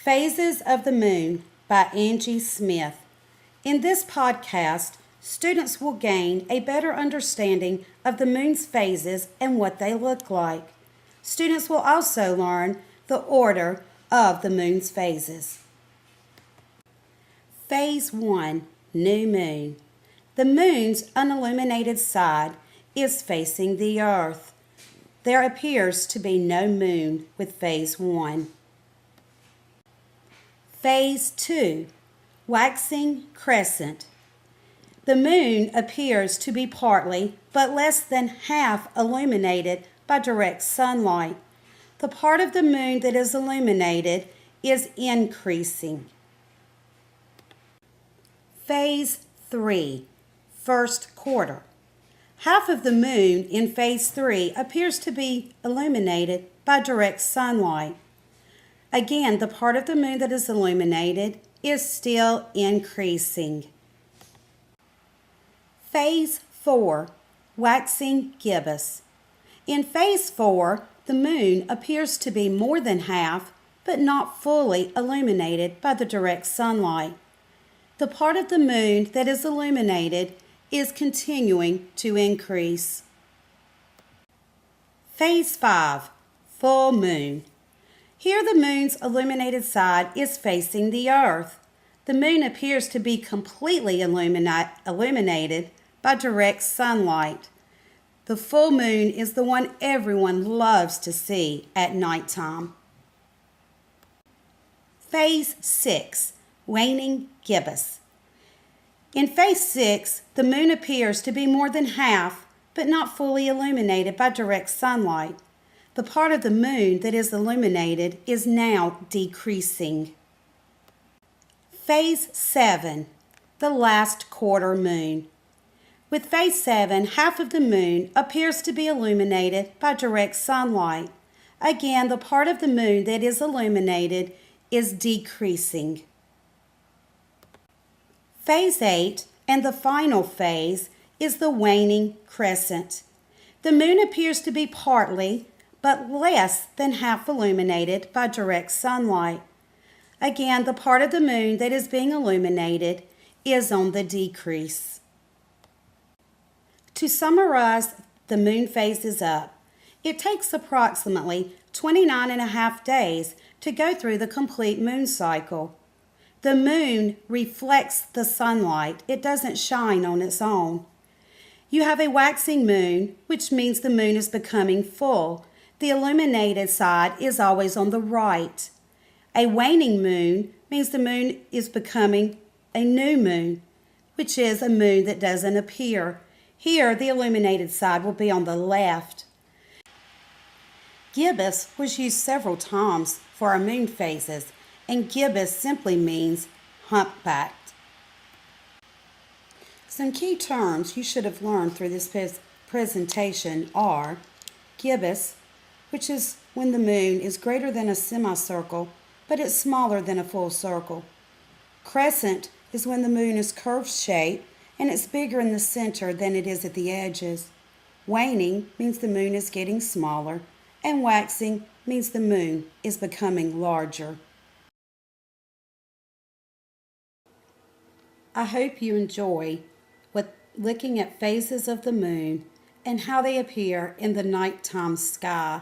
Phases of the Moon by Angie Smith. In this podcast, students will gain a better understanding of the moon's phases and what they look like. Students will also learn the order of the moon's phases. Phase 1, New Moon. The moon's unilluminated side is facing the earth. There appears to be no moon with phase 1. Phase 2, Waxing Crescent. The moon appears to be partly, but less than half illuminated by direct sunlight. The part of the moon that is illuminated is increasing. Phase 3, First Quarter. Half of the moon in Phase 3 appears to be illuminated by direct sunlight. Again, the part of the moon that is illuminated is still increasing. Phase 4, Waxing Gibbous. In Phase 4, the moon appears to be more than half, but not fully illuminated by the direct sunlight. The part of the moon that is illuminated is continuing to increase. Phase 5, Full Moon. Here the moon's illuminated side is facing the earth. The moon appears to be completely illuminated by direct sunlight. The full moon is the one everyone loves to see at nighttime. Phase 6, Waning Gibbous. In Phase 6, the moon appears to be more than half, but not fully illuminated by direct sunlight. The part of the moon that is illuminated is now decreasing. Phase 7, the last quarter moon. With Phase 7, half of the moon appears to be illuminated by direct sunlight. Again, the part of the moon that is illuminated is decreasing. Phase 8, and the final phase, is the waning crescent. The moon appears to be partly, but less than half illuminated by direct sunlight. Again, the part of the moon that is being illuminated is on the decrease. To summarize the moon phases up, it takes approximately 29.5 days to go through the complete moon cycle. The moon reflects the sunlight. It doesn't shine on its own. You have a waxing moon, which means the moon is becoming full. The illuminated side is always on the right. A waning moon means the moon is becoming a new moon, which is a moon that doesn't appear. Here, the illuminated side will be on the left. Gibbous was used several times for our moon phases, and gibbous simply means humpbacked. Some key terms you should have learned through this presentation are gibbous, which is when the moon is greater than a semicircle, but it's smaller than a full circle. Crescent is when the moon is curved shaped and it's bigger in the center than it is at the edges. Waning means the moon is getting smaller, and waxing means the moon is becoming larger. I hope you enjoy looking at phases of the moon and how they appear in the nighttime sky.